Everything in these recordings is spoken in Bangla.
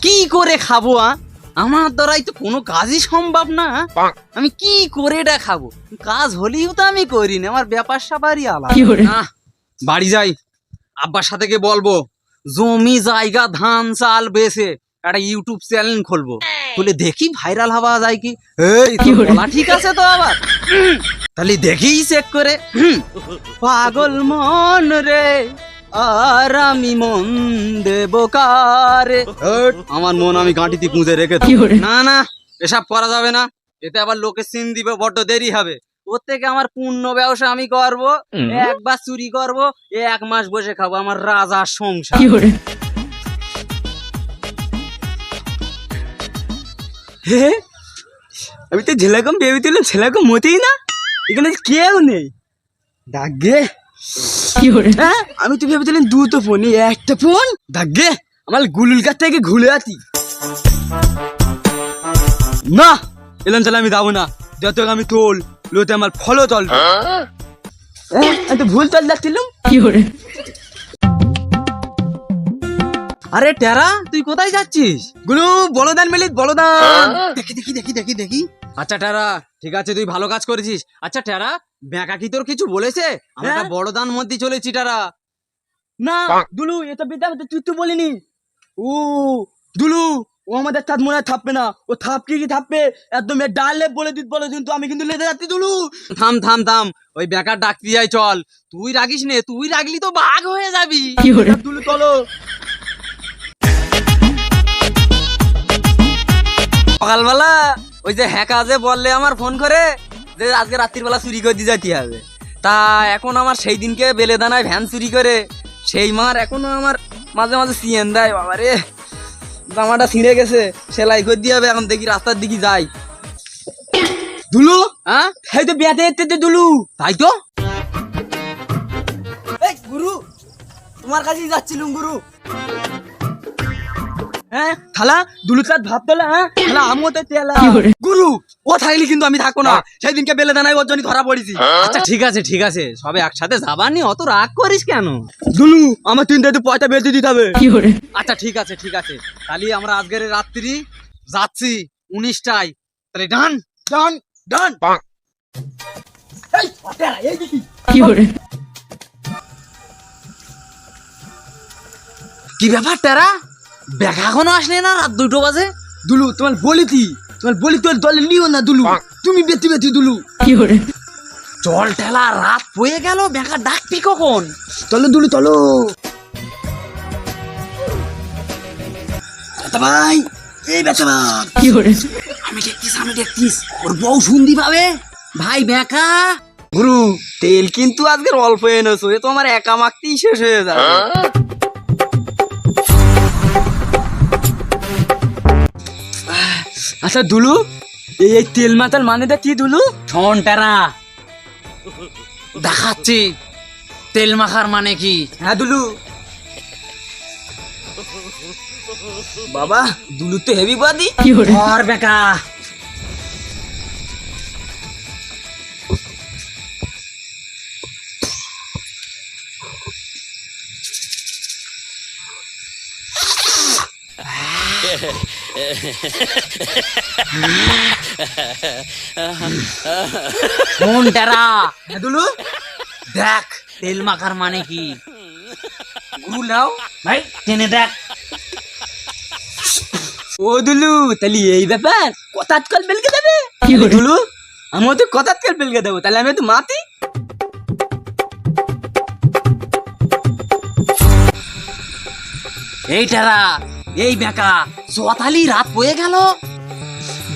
কি করে খাবো? আমার দ্বারাই তো কোনো কাজই সম্ভব না। আমি কি করে এটা খাবো? কাজ হলেও তো আমি করি না, আমার ব্যাপার স্যাপারই আলাদা। বাড়ি যাই, আব্বার সাথে গিয়ে বলবো জমি জায়গা ধান চাল বেচে একটা ইউটিউব চ্যানেল খুলবো, খুলে দেখি ভাইরাল হওয়া যায় কি। এই তোর বলা ঠিক আছে তো? আবার তাহলে দেখি চেক করে। পাগল মন রে আর আমি মন দেব কারে। আমার মন আমি গাঁটিতে পুঁজে রেখে না না, এসব করা যাবে না। এতে আবার লোকে সিন দিবে, বড্ড দেরি হবে। ওর থেকে আমার পূর্ণ ব্যবসা আমি করবো, একবার চুরি করবো, 1 মাস বসে খাবো, আমার রাজার সংসার। আমি তো ঝেলাকম ভেবেছিলাম, ছেলেকম মতেই না, এখানে কেউ নেই। ডাকগে আমি তো ভেবেছিলাম দুটো ফোন, একটা ফোন। ডাকগে আমার গুলুল কাছ থেকে ঘুরে আছি না, এলাম তাহলে আমি যাবো না। যত আমি তোল লোতে আমার ফলো চলবে। আমি তো ভুল চল যাচ্ছিলাম। আরে টেরা, তুই কোথায় যাচ্ছিস? গুলু বলদান মিলিত বলদান। দেখি দেখি দেখি দেখি দেখি। আচ্ছা টেরা, ঠিক আছে, তুই ভালো কাজ করেছিস। আচ্ছা টেরা, ব্যাকা কি তোর কিছু বলেছে? আমরা বড়দান মধ্যে চলেছি টেরা। না দুলু, এটা বিদ্যা তুই তো বলিনি। ও দুলু, ও আমাদের সাথ মনে হয় থাকবে না। ও থাপকে কি থাকবে একদম ডালে বলে দিত, বলে কিন্তু আমি কিন্তু লেগে যাচ্ছি। দুলু থাম থাম থাম, ওই বেকার ডাকতে যাই, চল। তুই রাগিস নে, তুই রাগলি তো বাঘ হয়ে যাবি। দুলু চলো। সকালবেলা ওই যে হ্যাকা যে বললে আমার ফোন করে যে আজকে রাত্রির বেলা চুরি করে দিয়ে যেতে হবে, তা এখন আমার সেই দিনকে বেলেদানায় ভ্যান চুরি করে সেই মার এখনো আমার মাঝে মাঝে সিএন দেয়। বাবা রে, জামাটা ছিঁড়ে গেছে, সেলাই করে দিয়ে হবে। এখন দেখি রাস্তার দিকে যাই। দুলু, হ্যাঁ এই তো বেঁধে যেতে দুলু। তাই তো গুরু, তোমার কাছেই যাচ্ছিলুম গুরু। হ্যাঁ থালা দুলু চাঁদ ভাব তোলা। হ্যাঁ থালা আমিও তো তেলা। গুরু ও থাকলে কিন্তু আমি থাকবো না, সেই দিনকে বেলে দানায় ওর জন্য ধরা পড়েছি। আচ্ছা ঠিক আছে ঠিক আছে, সবে একসাথে যাবানি, অত রাগ করিস কেন? দুলু আমার 3টা পয়সা বেঁধে দিতে হবে। আচ্ছা ঠিক আছে ঠিক আছে, তাহলে আমরা আজকের রাত্রি যাচ্ছি 19টায়। তাহলে ডান ডান ডান। কি ব্যাপার টেরা, ব্যাগ এখনো আসলে না? রাত 2টো বাজে। দুলু তোমার বলিতি তোর দলে নিও না দুলু, তুমি বেতি বেতি দুলু। চল ঠেলা, রাত হয়ে গেল, ব্যাগা ডাকবি কখন? চলো দুলু চলো। ভাই এই বেটা আমি দেখতিস ওর বউ শুনদি পাবে। ভাই ব্যাকা গুরু, তেল কিন্তু আজকের অল্প এনেছো, এ তো আমার একা মাখতেই শেষ হয়ে যাবে। আচ্ছা দুলু, এই তেল মাতাল মানেটা কি দুলু? শোন টেরা, দেখাচ্ছি তেল মাখার মানে কি। হ্যাঁ দুলু। বাবা দুলু তো হেভি বাদি। আর বেকা শোন টেরা, দুলু দেখ তেল মাখার মানে কি। গুরু নাও ভাই, টেনে দেখ। ও দুলু, তাহলে এই ব্যাপার, কথাত কাল বেলকে দেবে দুলু। আমিও তো কথাত কাল বেলকে দেবো, তাহলে আমি তো মাতি। এই টেরা, এই বেকা, চতালি রাত হয়ে গেল।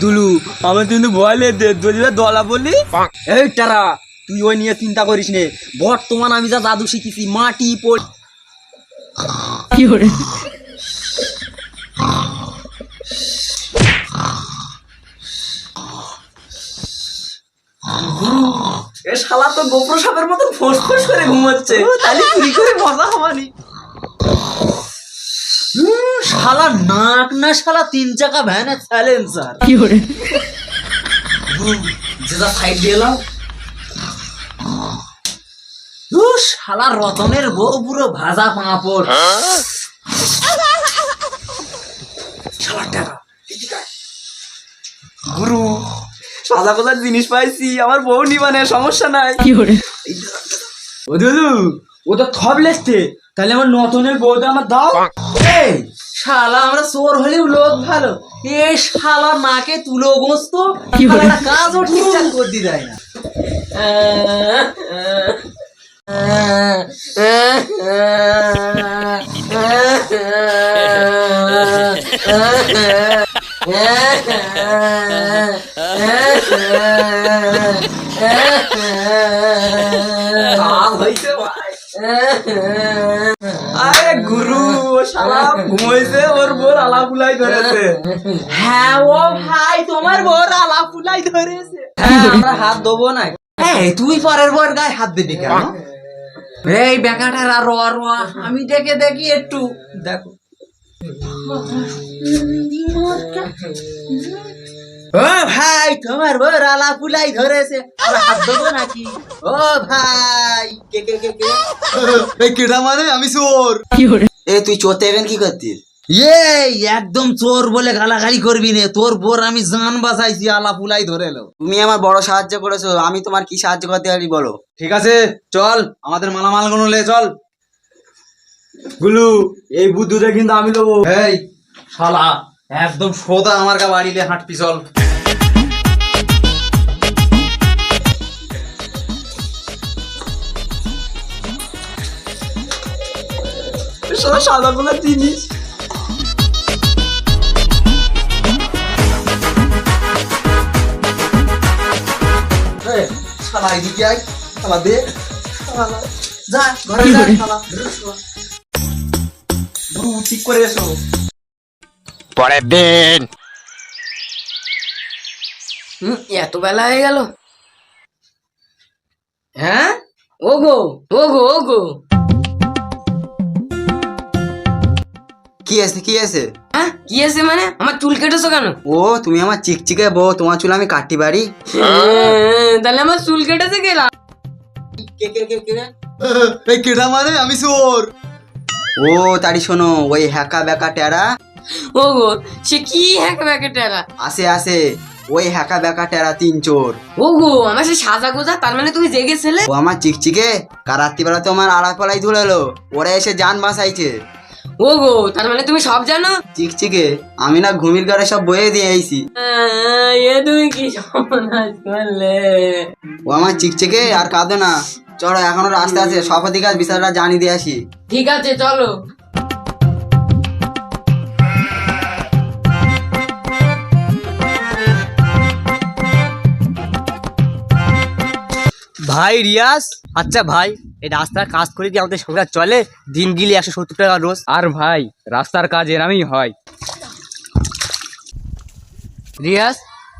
দুলু আমার কিন্তু বলে দলা বলি। এই টেরা, তুই ওই নিয়ে চিন্তা করিস নে, বর্তমান আমি যা জাদু শিখেছি, মাটি পড়। এ শালা তো গোপ্র সাপের মতো ফোঁস ফোঁস করে ঘুমাচ্ছে, তাহলে চুরি করে মজা হবানি। শালা নাক না শালা 3 চাকা ভ্যানের সাইলেন্সার। যেটা সাইড দিয়ে এলাম, শালা রতনের বউ পুরো ভাজা পাঁপড়। গুরু সাদা কোথার জিনিস পাইছি, আমার বউ নিবানে, সমস্যা নাই। ও দুলু, ও তো থব লেখতে, তাহলে আমার নতুনের বউটা আমার দাও। এই শালা আমরা চোর হলেও লোক ভালো, এই শালা নাকে তুলো গোস্ত, শালা কাজও ঠিকঠাক করতে দেয় না। আরে গুরু, ও শালা ঘুমাইছে, ওর বোর আলাপুলাই ধরেছে। হ্যাঁ ও ভাই, তোমার বউর আলা ফুলাই ধরেছে। হ্যাঁ আমরা হাত দেবো না। এই তুই পরের বউর গায়ে হাত দিবি কেন? এই বেকাটার আর রোয়া রোয়া, আমি দেখে দেখি একটু দেখো। ও ভাই, তোমার বউর আলা ফুলাই ধরেছে, আমরা হাত দেবো নাকি? ও ভাই, কে কে কে কে? এই কেডা মানে? আমি চোর। এ তুই চোরতে এবেন কি করতিস? এই একদম চোর বলে গালাগালি করবি না, তোর বোর আমি জান বাঁচাইছি, আলা ফুলাই ধরে এলো। তুমি আমার বড় সাহায্য করেছো, আমি তোমার কি সাহায্য করতে পারি বলো? ঠিক আছে চল, আমাদের মালামাল গুলো লে চল। গুলু, এই বুদ্ধুটা কিন্তু আমি দেবো। এই শালা একদম সোজা আমার গা বাড়িলে হাঁটবি, চল। সাদা কোথার জিনিস। শালা এদিকে আয়, শালা দে, শালা যা ঘরে যা, শালা গুরু ঠিক করে এসো। পরের দিন এত বেলা হয়ে গেল। হ্যাঁ ওগো ওগো ওগো, কি আছে কি আছে? হ্যাঁ কি আছে মানে? আমার চুল কেটেছো কেন? ও তুমি আমার চিকচিকে বউ, তোমার চুল আমি কাটতে পারি? তাহলে আমার চুল কেটেছে গেলাম। কে কে কে কে? এই কেডা মানে? আমি চোর। ও তারি শোনো, ওই হ্যাকা ব্যাকা টেরা ওগো সে কি হ্যাঁ ব্যাকে টেরা? আসে আসে, ওই হ্যাকা ব্যাকা টেরা 3 চোর। ওগো আমার সে সাজা গোজা, তার মানে তুমি জেগেছিলে? ও আমার চিকচিকে কারাত্রি বেলা তোমার আড়াপালাই ধুলালো, ওরা এসে জান বাঁচাইছে। ওগো তার মানে তুমি সব জানো? চিকচিকে আমি না ঘুমির ঘরে সব বয়ে দিয়ে আইছি। এ তুমি কি সর্বনাশ করলে? ও আমার চিকচিকে, আর কাঁদো না, চলো এখনো রাস্তা আছে, সভাপতি কাজ বিচারটা জানিয়ে দিয়ে আসি। ঠিক আছে চলো। ভাই রিয়াজ, আচ্ছা ভাই এই রাস্তার কাজ করে কি আমাদের সংসার চলে? দিন গিলি 170 টাকা রোজ। আর ভাই রাস্তার কাজ এরামই হয়। রিয়াজ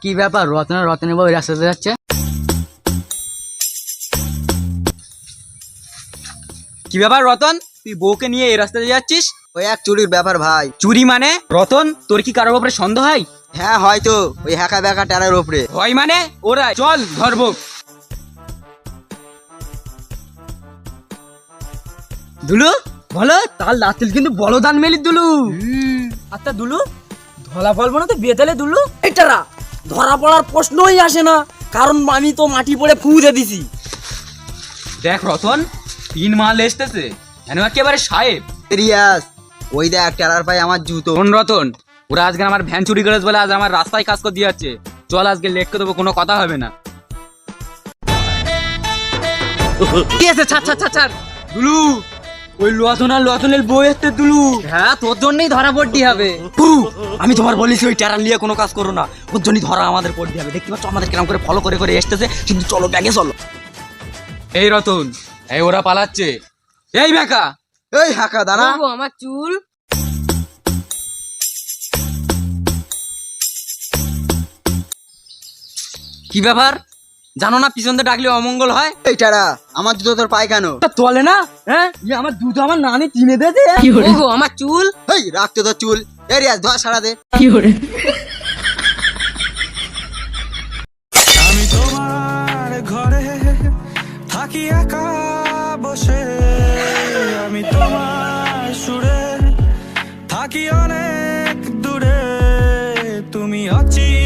কি ব্যাপার, রতনের বাবু এই রাস্তাতে যাচ্ছে? কি ব্যাপার রতন, তুই বউকে নিয়ে এই রাস্তাতে যাচ্ছিস? ওই এক চুরির ব্যাপার ভাই। চুরি মানে? রতন তোর কি কারোর ব্যাপারে সন্দেহ হয়? হ্যাঁ হয়তো, ওই হ্যাকা ব্যাকা টেরার ওপরে। হয় মানে? ওরা চল ধরবো। দুলু বলো, তার লাতিল কিন্তু বলদান মেলি দুলু। আচ্ছা দুলু, ধলা ফলবো না তো বেতালে দুলু? এটারা ধরা পড়ার প্রশ্নই আসে না, কারণ আমি তো মাটি পড়ে ফু দিয়ে দিছি। দেখ রতন, 3 মাল এসতেছে, যেন একেবারে সাহেব। রিয়াজ, ওই দেখ টেরার পাই আমার জুতো। শোন রতন, ওরা আজকে আমার ভ্যান চুরি করেছে বলে আজ আমার রাস্তায় কাজ করে দিয়ে যাচ্ছে। চল আজকে লেট করে দেবো, কোনো কথা হবে না। কি আছে? ছাড় ছাড় ছাড় ছাড়। দুলু, ওই লতনের বউ এসতে দুলু। হ্যাঁ তোর জন্যই ধরা পড়তে হবে। আমি তোমার বলেছি ওই টেরার নিয়ে কোনো কাজ করো না, ওর জন্যই ধরা আমাদের পড়তে হবে। দেখতে পাচ্ছ আমাদের কেরম করে ফলো করে করে এসতেছে, কিন্তু চলো ব্যাগে চলো। এই রতন, এই ওরা পালাচ্ছে। এই বেকা, এই হ্যাকা দাঁড়া। ওগো আমার চুল। কি ব্যাপার জানো না, পিছন দিয়ে ডাকলে অমঙ্গল হয়? এই টেরা, আমার জুতো তোর পায় কেন? চলে না? হ্যাঁ আমার দুধ আমার নানি চিনে দিয়েছে। ওগো আমার চুল। এই রাখতো তোর চুল। এই রিয়াজ ধর, সারা দে। আমি তোমার ঘরে থাকি একা বসে, আমি তোমার সুরে থাকি অনেক দূরে। আছি